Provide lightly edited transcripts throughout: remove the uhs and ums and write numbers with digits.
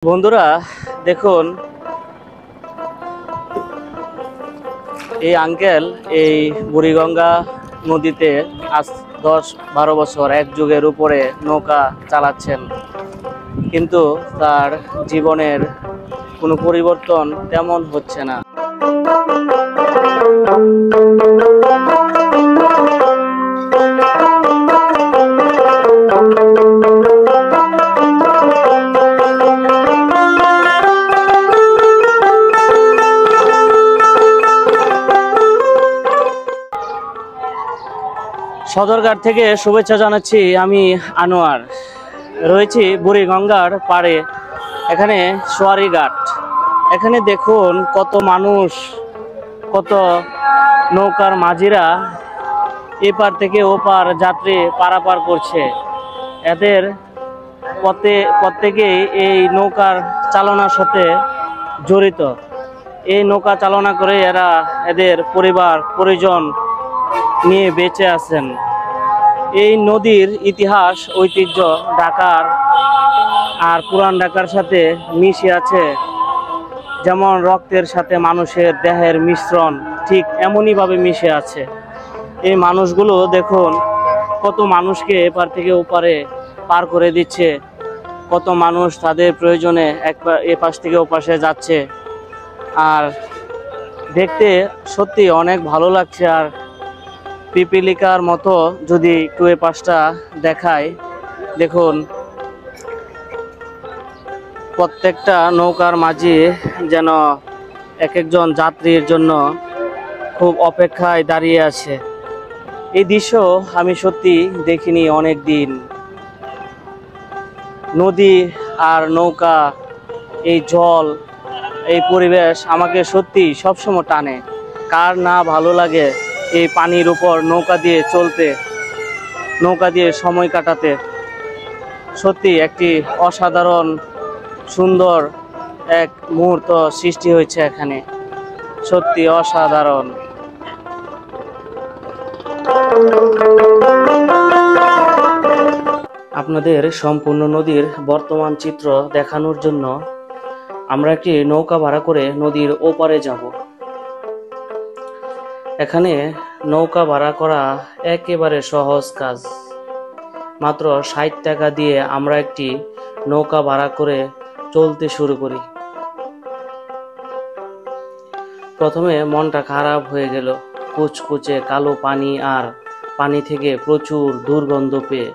বন্ধুরা দেখুন, এই আঙ্কেল এই বুড়িগঙ্গা নদীতে আজ 10-12 বছর এক যুগের উপরে নৌকা চালাচ্ছেন, কিন্তু তার জীবনের কোনো পরিবর্তন তেমন হচ্ছে না। সদরঘাট থেকে শুভেচ্ছা জানাচ্ছি। আমি আনোয়ার, রয়েছি বুড়িগঙ্গার পাড়ে। এখানে সোয়ারি ঘাট। এখানে দেখুন কত মানুষ, কত নৌকার মাঝিরা এপার থেকে ওপার যাত্রী পারাপার করছে। এদের প্রত্যেকেই এই নৌকার চালনার সাথে জড়িত। এই নৌকা চালনা করে এরা এদের পরিবার পরিজন নিয়ে বেঁচে আছেন। এই নদীর ইতিহাস ঐতিহ্য ঢাকার আর পুরান ঢাকার সাথে মিশে আছে। যেমন রক্তের সাথে মানুষের দেহের মিশ্রণ, ঠিক এমনইভাবে মিশে আছে। এই মানুষগুলো দেখুন কত মানুষকে এপার থেকে ওপারে পার করে দিচ্ছে। কত মানুষ তাদের প্রয়োজনে এপাশ থেকে ওপাশে যাচ্ছে। আর দেখতে সত্যি অনেক ভালো লাগছে। আর পিপিলিকার মতো যদি একটু এ পাশটা দেখায়, দেখুন প্রত্যেকটা নৌকার মাঝি যেন এক একজন যাত্রীর জন্য খুব অপেক্ষায় দাঁড়িয়ে আছে। এই দৃশ্য আমি সত্যি দেখিনি অনেক দিন। নদী আর নৌকা, এই জল, এই পরিবেশ আমাকে সত্যি সবসময় টানে। কার না ভালো লাগে এই পানির উপর নৌকা দিয়ে চলতে, নৌকা দিয়ে সময় কাটাতে। সত্যি একটি অসাধারণ সুন্দর এক মুহূর্ত সৃষ্টি হয়েছে এখানে, সত্যি অসাধারণ। আপনাদের সম্পূর্ণ নদীর বর্তমান চিত্র দেখানোর জন্য আমরা একটি নৌকা ভাড়া করে নদীর ওপারে যাব। এখানে নৌকা ভাড়া করা একেবারে সহজ কাজ। মাত্র 60 টাকা দিয়ে আমরা একটি নৌকা ভাড়া করে চলতে শুরু করি। প্রথমে মনটা খারাপ হয়ে গেল, কুচকুচে কালো পানি আর পানি থেকে প্রচুর দুর্গন্ধ পেয়ে।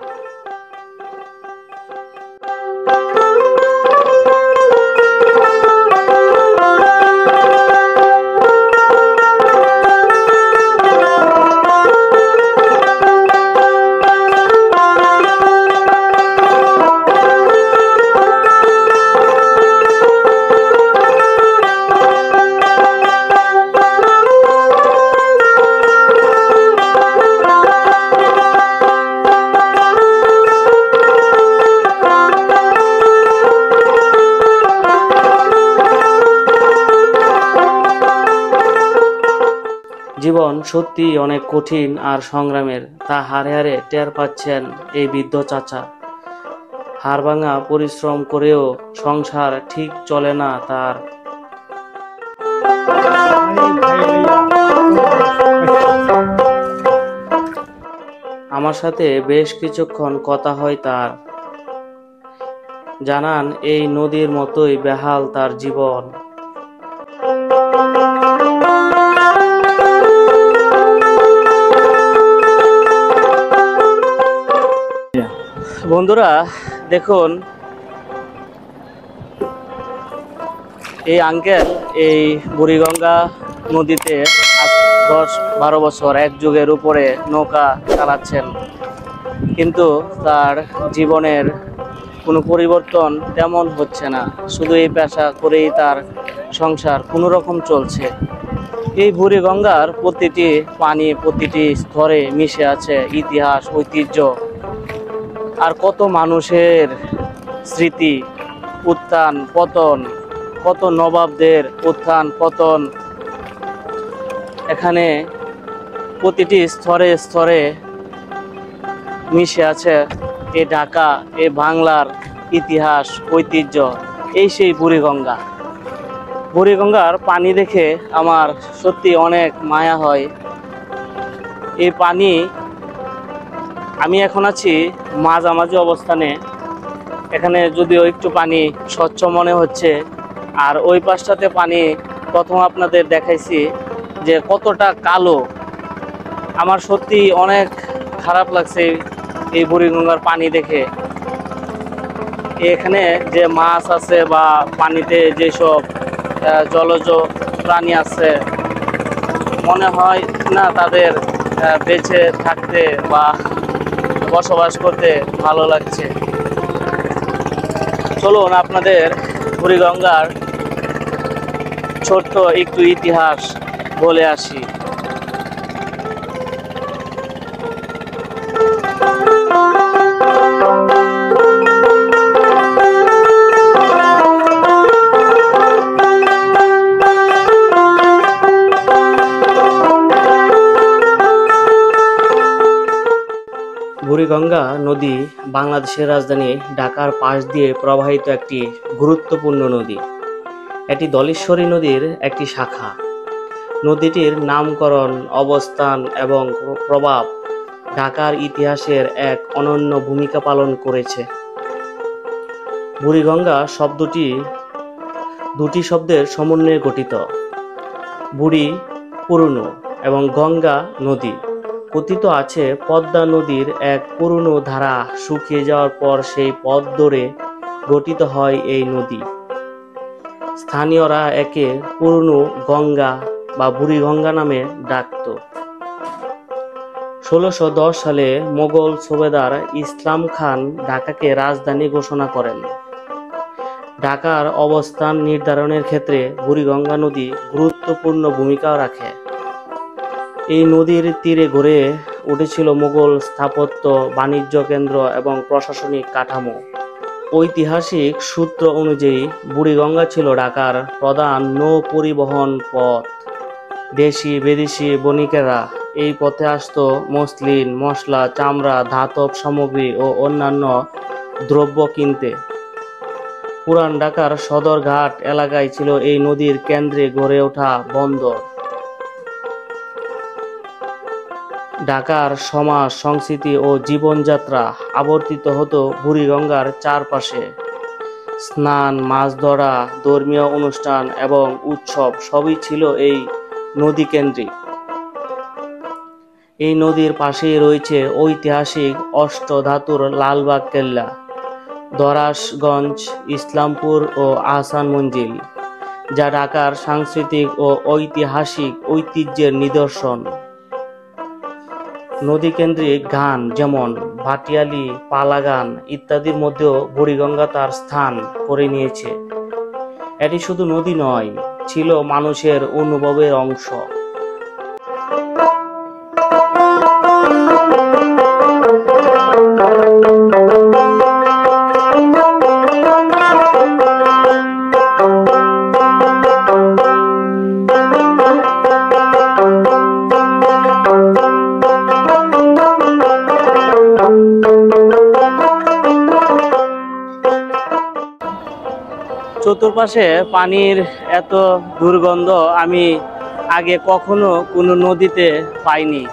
জীবন সত্যি অনেক কঠিন আর সংগ্রামের, তা হারে হারে টের পাচ্ছেন এই বৃদ্ধ চাচা। হাড়ভাঙা পরিশ্রম করেও সংসার ঠিক চলে না তার। আমার সাথে বেশ কিছুক্ষণ কথা হয় তার। জানান এই নদীর মতোই বেহাল তার জীবন। বন্ধুরা দেখুন, এই আঙ্কেল এই বুড়িগঙ্গা নদীতে আজ 10-12 বছর এক যুগের উপরে নৌকা চালাচ্ছেন, কিন্তু তার জীবনের কোনো পরিবর্তন তেমন হচ্ছে না। শুধু এই পেশা করেই তার সংসার কোনো রকম চলছে। এই বুড়িগঙ্গার প্রতিটি পানি, প্রতিটি স্তরে মিশে আছে ইতিহাস, ঐতিহ্য আর কত মানুষের স্মৃতি, উত্থান পতন, কত নবাবদের উত্থান পতন। এখানে প্রতিটি স্তরে স্তরে মিশে আছে এই ঢাকা, এই বাংলার ইতিহাস, ঐতিহ্য। এই সেই বুড়িগঙ্গা। বুড়িগঙ্গার পানি দেখে আমার সত্যি অনেক মায়া হয়। এই পানি, আমি এখন আছি মাঝামাঝি অবস্থানে। এখানে যদিও একটু পানি স্বচ্ছ মনে হচ্ছে, আর ওই পাশটাতে পানি প্রথম আপনাদের দেখাইছি যে কতটা কালো। আমার সত্যি অনেক খারাপ লাগছে এই বুড়িগঙ্গার পানি দেখে। এখানে যে মাছ আছে বা পানিতে যেসব জলজ প্রাণী আছে, মনে হয় না তাদের বেঁচে থাকতে বা বসবাস করতে ভালো লাগছে। চলুন আপনাদের বুড়িগঙ্গার ছোট্ট একটু ইতিহাস বলে আসি। বুড়িগঙ্গা নদী বাংলাদেশের রাজধানী ঢাকার পাশ দিয়ে প্রবাহিত একটি গুরুত্বপূর্ণ নদী। এটি ধলেশ্বরী নদীর একটি শাখা। নদীটির নামকরণ, অবস্থান এবং প্রভাব ঢাকার ইতিহাসের এক অনন্য ভূমিকা পালন করেছে। বুড়িগঙ্গা শব্দটি দুটি শব্দের সমন্বয়ে গঠিত। বুড়ি পুরনো এবং গঙ্গা নদী। কথিত আছে পদ্মা নদীর এক পুরনো ধারা শুকিয়ে যাওয়ার পর সেই পথ ধরে গঠিত হয় এই নদী। স্থানীয়রা একে পুরনো গঙ্গা বা বুড়িগঙ্গা নামে ডাকত। 1610 সালে মোগল সুবেদার ইসলাম খান ঢাকাকে রাজধানী ঘোষণা করেন। ঢাকার অবস্থান নির্ধারণের ক্ষেত্রে বুড়িগঙ্গা নদী গুরুত্বপূর্ণ ভূমিকা রাখে। এই নদীর তীরে গড়ে উঠেছিল মোগল স্থাপত্য, বাণিজ্য কেন্দ্র এবং প্রশাসনিক কাঠামো। ঐতিহাসিক সূত্র অনুযায়ী বুড়িগঙ্গা ছিল ঢাকার প্রধান নৌ পরিবহন পথ। দেশি বিদেশি বণিকেরা এই পথে আসত মসলিন, মশলা, চামড়া, ধাতব সামগ্রী ও অন্যান্য দ্রব্য কিনতে। পুরান ঢাকার সদরঘাট এলাকায় ছিল এই নদীর কেন্দ্রে গড়ে ওঠা বন্দর। ঢাকার সমাজ, সংস্কৃতি ও জীবনযাত্রা আবর্তিত হতো বুড়িগঙ্গার চারপাশে। স্নান, মাছ ধরা, ধর্মীয় অনুষ্ঠান এবং উৎসব সবই ছিল এই নদী কেন্দ্রিক। এই নদীর পাশেই রয়েছে ঐতিহাসিক অষ্টধাতুর লালবাগ কেল্লা, দরাসগঞ্জ, ইসলামপুর ও আহসান মঞ্জিল, যা ঢাকার সাংস্কৃতিক ও ঐতিহাসিক ঐতিহ্যের নিদর্শন। নদীকেন্দ্রিক গান যেমন ভাটিয়ালি, পালা গান ইত্যাদির মধ্যেও বুড়িগঙ্গা তার স্থান করে নিয়েছে। এটি শুধু নদী নয়, ছিল মানুষের অনুভবের অংশ। চতুর্পাশে পানির এত দুর্গন্ধ আমি আগে কখনো কোনো নদীতে পাইনি।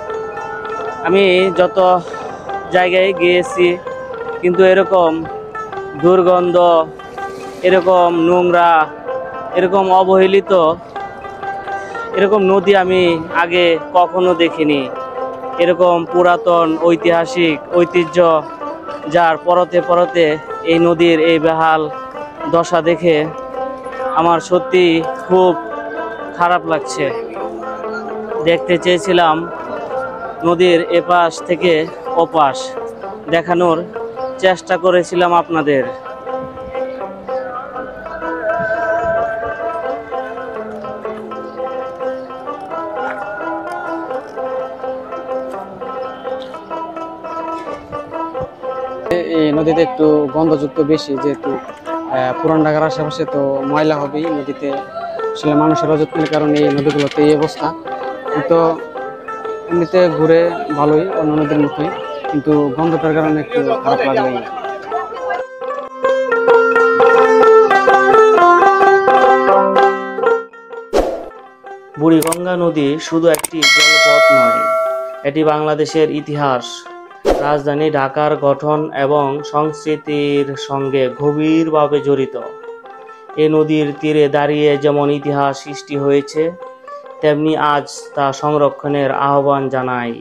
আমি যত জায়গায় গিয়েছি কিন্তু এরকম দুর্গন্ধ, এরকম নোংরা, এরকম অবহেলিত এরকম নদী আমি আগে কখনো দেখিনি। এরকম পুরাতন ঐতিহাসিক ঐতিহ্য যার পরতে পরতে এই নদীর এই বেহাল দশা দেখে আমার সত্যি খুব খারাপ লাগছে। দেখতে চেয়েছিলাম নদীর এপাশ থেকে ওপাশ, দেখানোর চেষ্টা করেছিলাম আপনাদের। এই নদীতে একটু গন্ধযুক্ত বেশি, যেহেতু পুরান ঢাকার আশেপাশে তো ময়লা হবেই নদীতে। আসলে মানুষের অযত্নের কারণে এই নদীগুলোতে এই অবস্থা। কিন্তু এমনিতে ঘুরে ভালোই, অন্য নদীর মতোই, কিন্তু গন্ধটার কারণে একটু খারাপ লাগবে। বুড়িগঙ্গা নদী শুধু একটি জলপথ নয়, এটি বাংলাদেশের ইতিহাস, রাজধানী ঢাকার গঠন এবং সংস্কৃতির সঙ্গে গভীরভাবে জড়িত। এ নদীর তীরে দাঁড়িয়ে যেমন ইতিহাস সৃষ্টি হয়েছে, তেমনি আজ তা সংরক্ষণের আহ্বান জানাই।